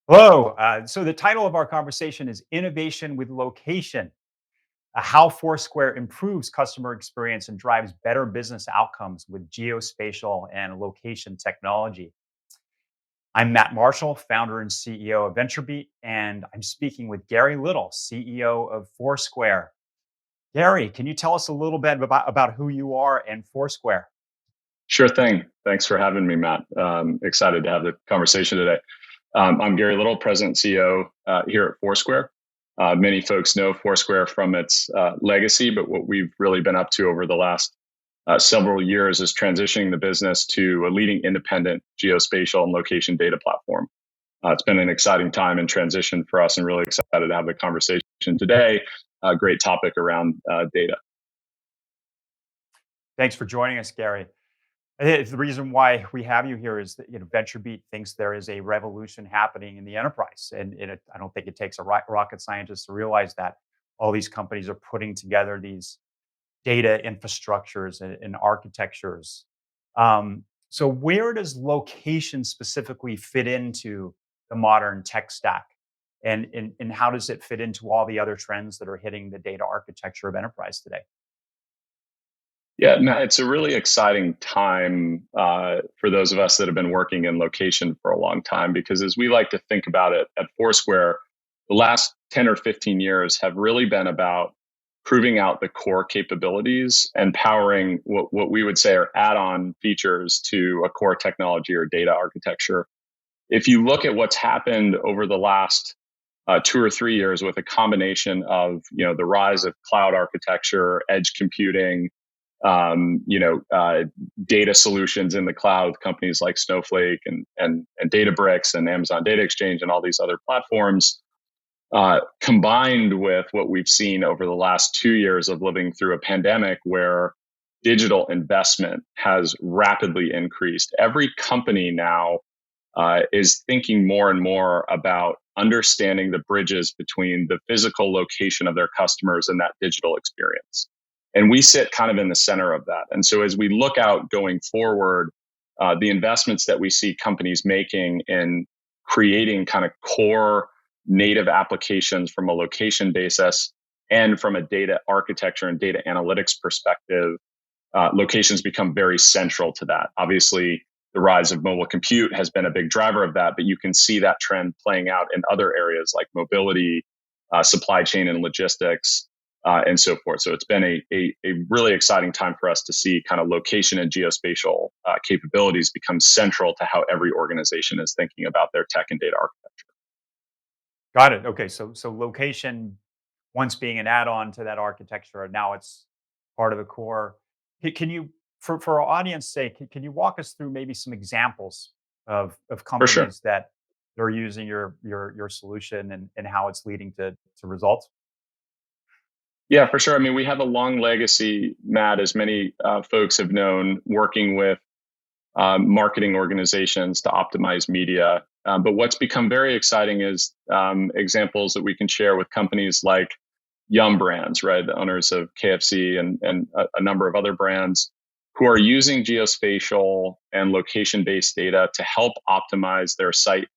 Hello. So the title of our conversation is Innovation with Location, how Foursquare improves customer experience and drives better business outcomes with geospatial and location technology. I'm Matt Marshall, founder and CEO of VentureBeat, and I'm speaking with Gary Little, CEO of Foursquare. Gary, can you tell us a little bit about who you are and Foursquare? Sure thing. Thanks for having me, Matt. Excited to have the conversation today. I'm Gary Little, President and CEO here at Foursquare. Many folks know Foursquare from its legacy, but what we've really been up to over the last several years is transitioning the business to a leading independent geospatial and location data platform. It's been an exciting time in transition for us and really excited to have the conversation today. A great topic around data. Thanks for joining us, Gary. I think the reason why we have you here is that VentureBeat thinks there is a revolution happening in the enterprise, and I don't think it takes a rocket scientist to realize that all these companies are putting together these data infrastructures and architectures. So, where does location specifically fit into the modern tech stack, and how does it fit into all the other trends that are hitting the data architecture of enterprise today? Yeah, no, it's a really exciting time for those of us that have been working in location for a long time, because as we like to think about it at Foursquare, the last 10 or 15 years have really been about proving out the core capabilities and powering what we would say are add-on features to a core technology or data architecture. If you look at what's happened over the last 2 or 3 years with a combination of the rise of cloud architecture, edge computing, um, you know, uh, data solutions in the cloud, companies like Snowflake and Databricks and Amazon Data Exchange and all these other platforms, combined with what we've seen over the last 2 years of living through a pandemic where digital investment has rapidly increased. Every company now is thinking more and more about understanding the bridges between the physical location of their customers and that digital experience. And we sit kind of in the center of that. And so as we look out going forward, the investments that we see companies making in creating kind of core native applications from a location basis and from a data architecture and data analytics perspective, locations become very central to that. Obviously, the rise of mobile compute has been a big driver of that, but you can see that trend playing out in other areas like mobility, supply chain and logistics, and so forth. So it's been a really exciting time for us to see kind of location and geospatial capabilities become central to how every organization is thinking about their tech and data architecture. Got it. Okay, so location once being an add-on to that architecture, and now it's part of the core. Can you, for our audience sake, can you walk us through maybe some examples of For sure. companies that are using your solution and how it's leading to results? Yeah, for sure. I mean, we have a long legacy, Matt, as many folks have known, working with marketing organizations to optimize media. But what's become very exciting is examples that we can share with companies like Yum Brands, right? The owners of KFC and a number of other brands who are using geospatial and location based data to help optimize their site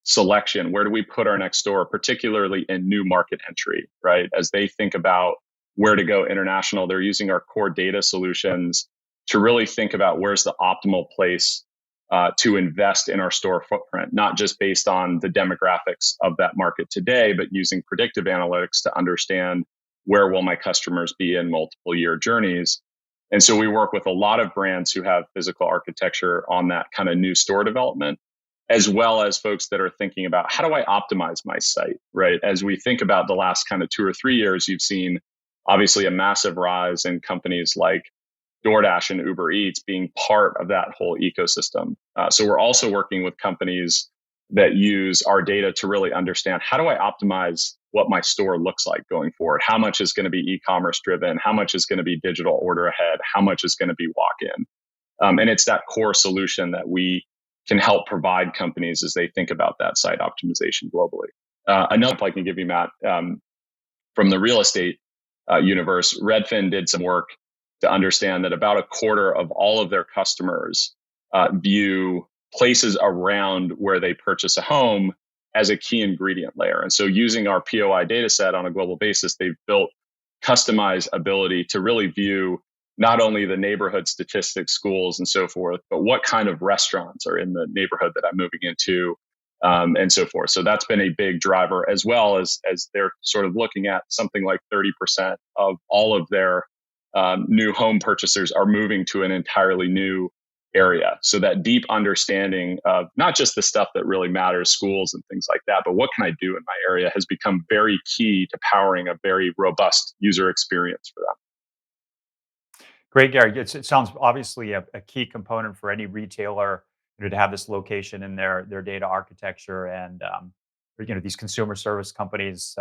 selection. Where do we put our next store, particularly in new market entry, right? As they think about where to go international, they're using our core data solutions to really think about where's the optimal place to invest in our store footprint, not just based on the demographics of that market today, but using predictive analytics to understand where will my customers be in multiple year journeys. And so we work with a lot of brands who have physical architecture on that kind of new store development, as well as folks that are thinking about how do I optimize my site, right? As we think about the last kind of 2 or 3 years, you've seen obviously a massive rise in companies like DoorDash and Uber Eats being part of that whole ecosystem. So we're also working with companies that use our data to really understand how do I optimize what my store looks like going forward? How much is going to be e-commerce driven? How much is going to be digital order ahead? How much is going to be walk-in? And it's that core solution that we can help provide companies as they think about that site optimization globally. Another I can give you, Matt, from the real estate universe, Redfin did some work to understand that about a quarter of all of their customers view places around where they purchase a home as a key ingredient layer. And so using our POI data set on a global basis, they've built customized ability to really view not only the neighborhood statistics, schools, and so forth, but what kind of restaurants are in the neighborhood that I'm moving into, and so forth. So that's been a big driver, as well as they're sort of looking at something like 30% of all of their new home purchasers are moving to an entirely new area. So that deep understanding of not just the stuff that really matters, schools and things like that, but what can I do in my area has become very key to powering a very robust user experience for them. Great, Gary. It sounds obviously a key component for any retailer, to have this location in their data architecture, and these consumer service companies,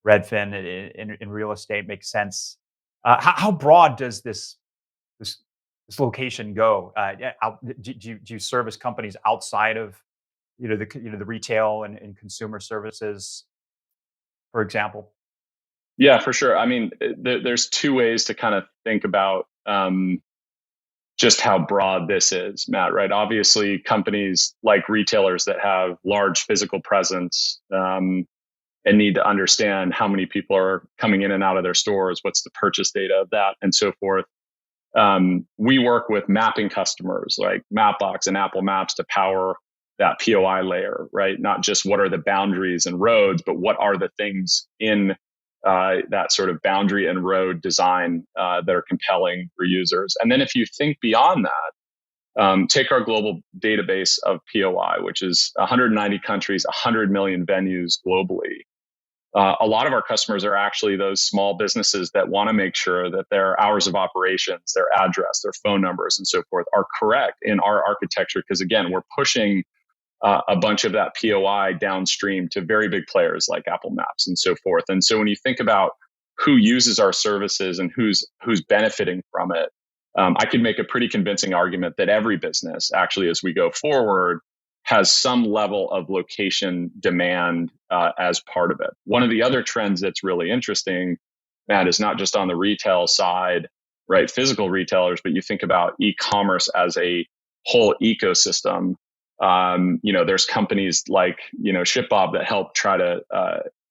Redfin in real estate makes sense. How broad does this this location go? Yeah, do you service companies outside of the retail and consumer services, for example? Yeah, for sure. I mean, there's two ways to kind of think about just how broad this is, Matt, right? Obviously, companies like retailers that have large physical presence and need to understand how many people are coming in and out of their stores, what's the purchase data of that, and so forth. We work with mapping customers like Mapbox and Apple Maps to power that POI layer, right? Not just what are the boundaries and roads, but what are the things in that sort of boundary and road design that are compelling for users. And then if you think beyond that, take our global database of POI, which is 190 countries, 100 million venues globally. A lot of our customers are actually those small businesses that want to make sure that their hours of operations, their address, their phone numbers, and so forth are correct in our architecture. Because again, we're pushing a bunch of that POI downstream to very big players like Apple Maps and so forth. And so when you think about who uses our services and who's benefiting from it, I could make a pretty convincing argument that every business, actually, as we go forward, has some level of location demand as part of it. One of the other trends that's really interesting, Matt, is not just on the retail side, right? Physical retailers, but you think about e-commerce as a whole ecosystem. There's companies like ShipBob that help try to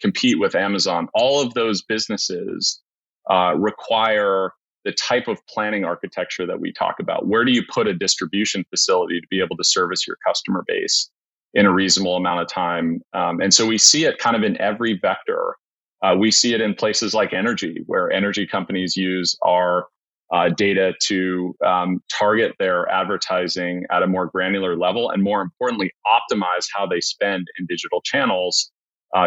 compete with Amazon. All of those businesses require the type of planning architecture that we talk about. Where do you put a distribution facility to be able to service your customer base in a reasonable amount of time? And so we see it kind of in every vector. We see it in places like energy, where energy companies use our data to target their advertising at a more granular level, and more importantly, optimize how they spend in digital channels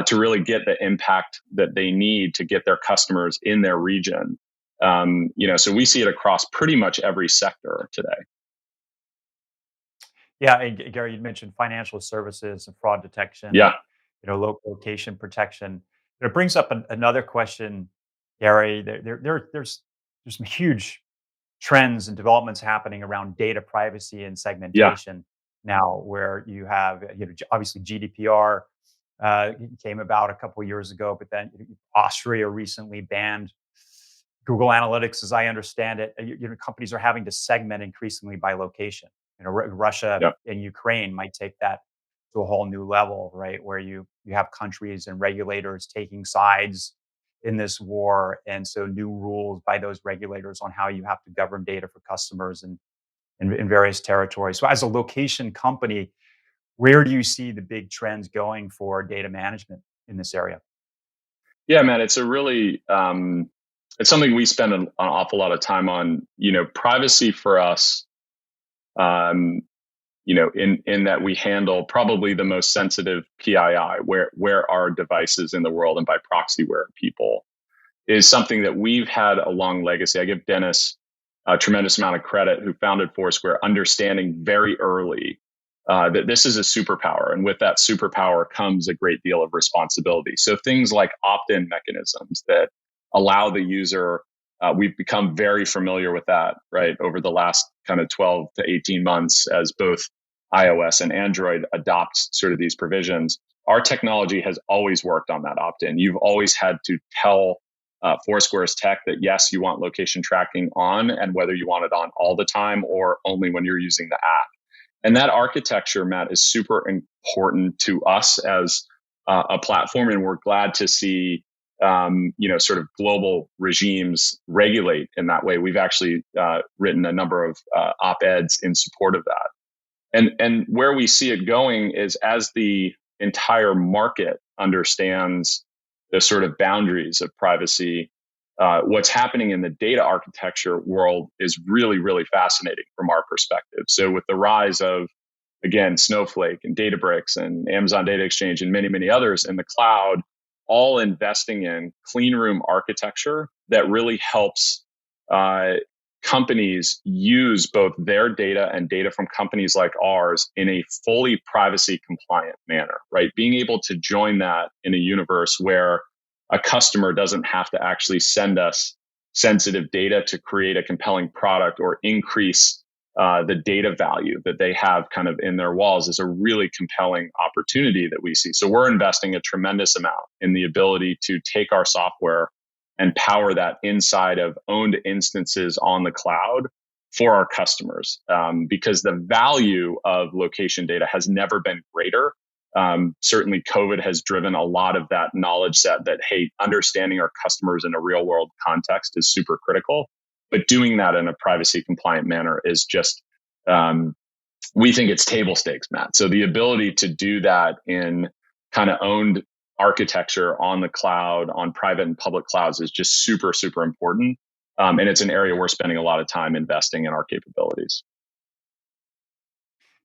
to really get the impact that they need to get their customers in their region. So we see it across pretty much every sector today. Yeah, and Gary, you mentioned financial services and fraud detection, Yeah, and location protection. It brings up another question, Gary. There's some huge trends and developments happening around data privacy and yeah, segmentation now, where you have obviously GDPR came about a couple of years ago, but then Austria recently banned Google Analytics, as I understand it. Companies are having to segment increasingly by location. Russia yeah, and Ukraine might take that to a whole new level, right? Where you have countries and regulators taking sides in this war, and so new rules by those regulators on how you have to govern data for customers in various territories. So, as a location company, where do you see the big trends going for data management in this area? yeah, man. It's a really it's something we spend an awful lot of time on. Privacy for us. Um, in that we handle probably the most sensitive PII, where are devices in the world, and by proxy, where are people, is something that we've had a long legacy. I give Dennis a tremendous amount of credit, who founded Foursquare, understanding very early that this is a superpower. And with that superpower comes a great deal of responsibility. So things like opt-in mechanisms that allow the user, we've become very familiar with that, right, over the last kind of 12 to 18 months as both iOS and Android adopt sort of these provisions. Our technology has always worked on that opt-in. You've always had to tell Foursquare's tech that yes, you want location tracking on, and whether you want it on all the time or only when you're using the app. And that architecture, Matt, is super important to us as a platform. And we're glad to see, sort of global regimes regulate in that way. We've actually written a number of op-eds in support of that. And where we see it going is as the entire market understands the sort of boundaries of privacy. What's happening in the data architecture world is really, really fascinating from our perspective. So with the rise of, again, Snowflake and Databricks and Amazon Data Exchange and many, many others in the cloud, all investing in clean room architecture that really helps uh, companies use both their data and data from companies like ours in a fully privacy compliant manner, right? Being able to join that in a universe where a customer doesn't have to actually send us sensitive data to create a compelling product or increase the data value that they have kind of in their walls is a really compelling opportunity that we see. So we're investing a tremendous amount in the ability to take our software and power that inside of owned instances on the cloud for our customers, because the value of location data has never been greater. Certainly, COVID has driven a lot of that knowledge set that, hey, understanding our customers in a real world context is super critical. But doing that in a privacy compliant manner is just, we think it's table stakes, Matt. So the ability to do that in kind of owned architecture on the cloud, on private and public clouds is just super, super important. And it's an area we're spending a lot of time investing in our capabilities.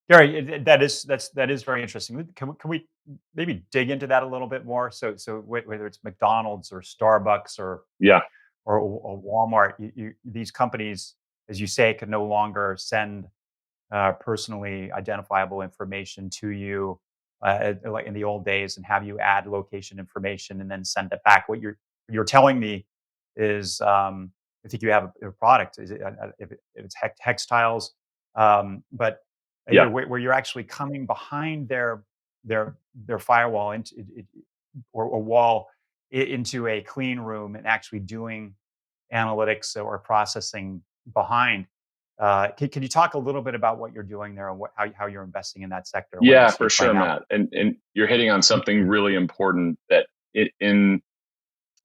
Gary, that is very interesting. Can we maybe dig into that a little bit more? So whether it's McDonald's or Starbucks Yeah. or Walmart, these companies, as you say, can no longer send personally identifiable information to you like in the old days and have you add location information and then send it back. What you're telling me is, I think you have a product. Is it if it's hex tiles, but Yeah. where you're actually coming behind their firewall into or wall into a clean room and actually doing analytics or processing behind. Can you talk a little bit about what you're doing there and how you're investing in that sector and where you Yeah, see for it playing sure, out? Matt. And you're hitting on something really important that in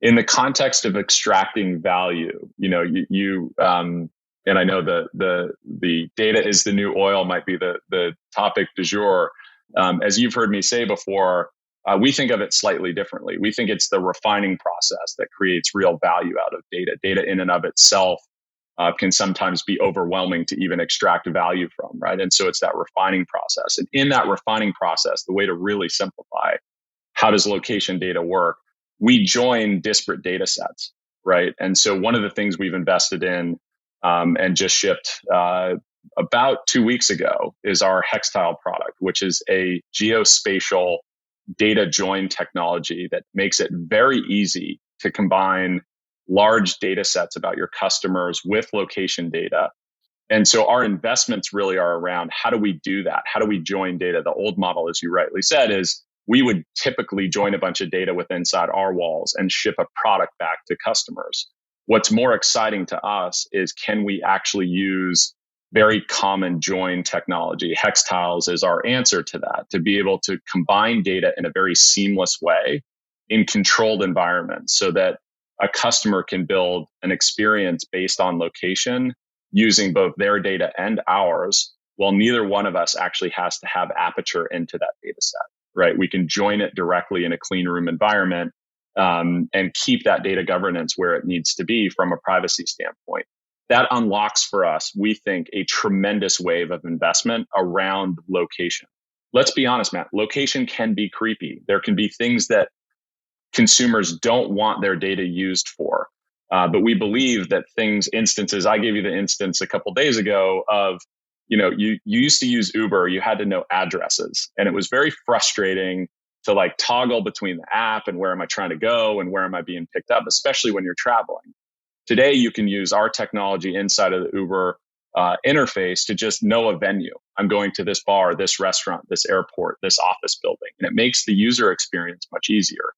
the context of extracting value, and I know the data is the new oil might be the topic du jour. As you've heard me say before, we think of it slightly differently. We think it's the refining process that creates real value out of data. Data in and of itself can sometimes be overwhelming to even extract value from, right? And so it's that refining process. And in that refining process, the way to really simplify how does location data work? We join disparate data sets, right? And so one of the things we've invested in and just shipped about 2 weeks ago is our Hextile product, which is a geospatial data join technology that makes it very easy to combine large data sets about your customers with location data. And so our investments really are around how do we do that? How do we join data? The old model, as you rightly said, is we would typically join a bunch of data with inside our walls and ship a product back to customers. What's more exciting to us is can we actually use very common join technology? Hextiles is our answer to that, to be able to combine data in a very seamless way in controlled environments so that a customer can build an experience based on location using both their data and ours, while neither one of us actually has to have aperture into that data set, right? We can join it directly in a clean room environment and keep that data governance where it needs to be from a privacy standpoint. That unlocks for us, we think, a tremendous wave of investment around location. Let's be honest, Matt, location can be creepy. There can be things that consumers don't want their data used for. But we believe that instances, I gave you the instance a couple days ago of, you used to use Uber, you had to know addresses. And it was very frustrating to like toggle between the app and where am I trying to go and where am I being picked up, especially when you're traveling. Today, you can use our technology inside of the Uber interface to just know a venue. I'm going to this bar, this restaurant, this airport, this office building. And it makes the user experience much easier.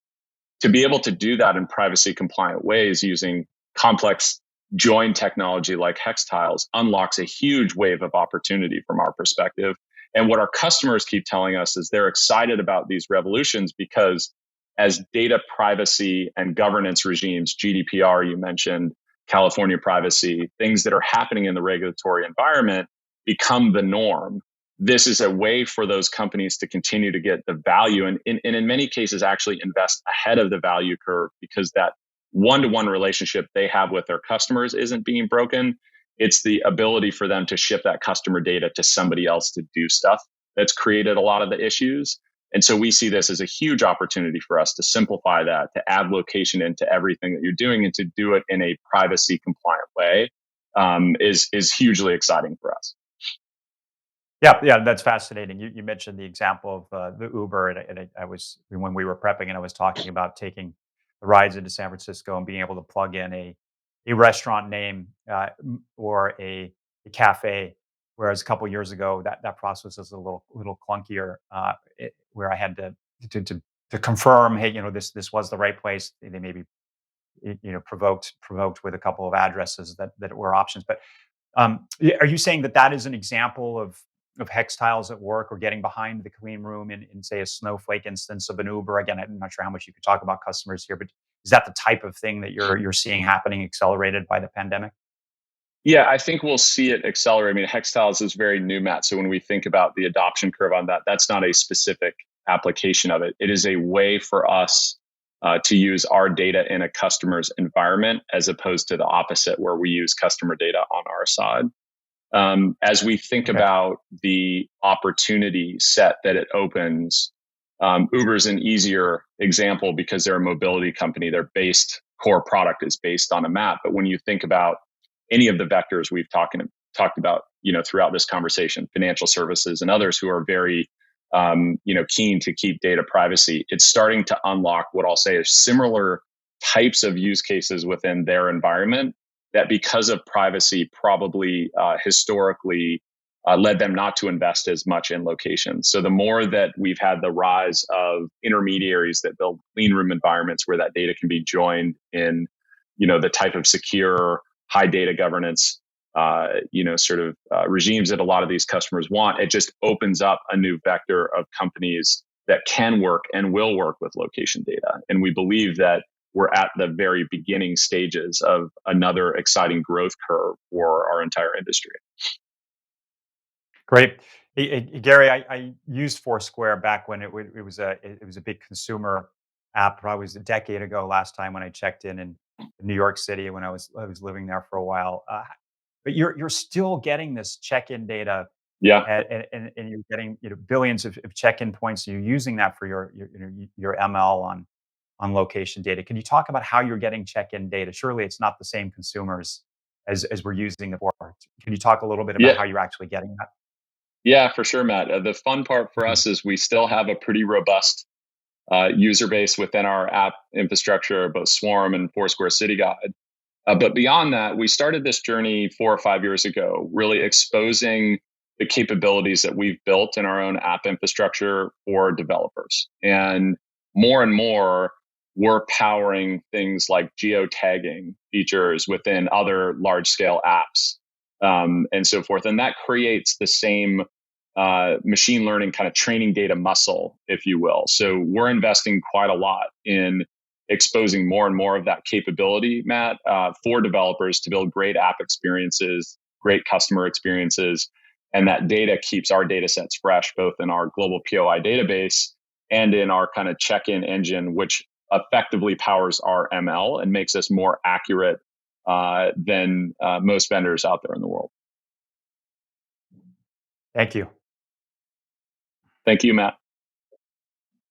To be able to do that in privacy compliant ways using complex join technology like Hextiles unlocks a huge wave of opportunity from our perspective. And what our customers keep telling us is they're excited about these revolutions because as data privacy and governance regimes, GDPR, you mentioned, California privacy, things that are happening in the regulatory environment become the norm. This is a way for those companies to continue to get the value and in many cases actually invest ahead of the value curve because that one-to-one relationship they have with their customers isn't being broken. It's the ability for them to ship that customer data to somebody else to do stuff that's created a lot of the issues. And so we see this as a huge opportunity for us to simplify that, to add location into everything that you're doing and to do it in a privacy compliant way is hugely exciting for us. Yeah, yeah, that's fascinating. You mentioned the example of the Uber, I was when we were prepping, and I was talking about taking the rides into San Francisco and being able to plug in a restaurant name or a cafe. Whereas a couple years ago, that process was a little clunkier, where I had to, to to confirm, hey, this was the right place. They maybe provoked with a couple of addresses that were options, but are you saying that that is an example of hex tiles at work or getting behind the clean room in say a Snowflake instance of an Uber? Again, I'm not sure how much you could talk about customers here, but is that the type of thing that you're seeing happening accelerated by the pandemic? Yeah, I think we'll see it accelerate. I mean, Hextiles is very new, Matt. So when we think about the adoption curve on that, that's not a specific application of it. It is a way for us to use our data in a customer's environment as opposed to the opposite, where we use customer data on our side. As we think Okay. about the opportunity set that it opens, Uber is an easier example because they're a mobility company. Their based core product is based on a map. But when you think about any of the vectors we've talked about, throughout this conversation, financial services and others who are very, keen to keep data privacy, it's starting to unlock what I'll say is similar types of use cases within their environment that because of privacy probably historically led them not to invest as much in locations. So the more that we've had the rise of intermediaries that build clean room environments where that data can be joined in, the type of secure high data governance, regimes that a lot of these customers want, it just opens up a new vector of companies that can work and will work with location data. And we believe that we're at the very beginning stages of another exciting growth curve for our entire industry. Great. Gary, I used Foursquare back when it was a big consumer app. Probably was a decade ago last time when I checked in New York City when I was living there for a while. But you're still getting this check-in data, Yeah. and you're getting billions of check-in points. And you're using that for your ML on location data. Can you talk about how you're getting check-in data? Surely it's not the same consumers as we're using it for. Can you talk a little bit about Yeah. how you're actually getting that? Yeah, for sure, Matt. The fun part for Mhm. us is we still have a pretty robust user base within our app infrastructure, both Swarm and Foursquare City Guide. But beyond that, we started this journey 4 or 5 years ago, really exposing the capabilities that we've built in our own app infrastructure for developers. And more, we're powering things like geotagging features within other large scale apps and so forth. And that creates the same machine learning kind of training data muscle, if you will. So we're investing quite a lot in exposing more and more of that capability, Matt, for developers to build great app experiences, great customer experiences. And that data keeps our data sets fresh, both in our global POI database and in our kind of check-in engine, which effectively powers our ML and makes us more accurate than most vendors out there in the world. Thank you. Thank you, Matt.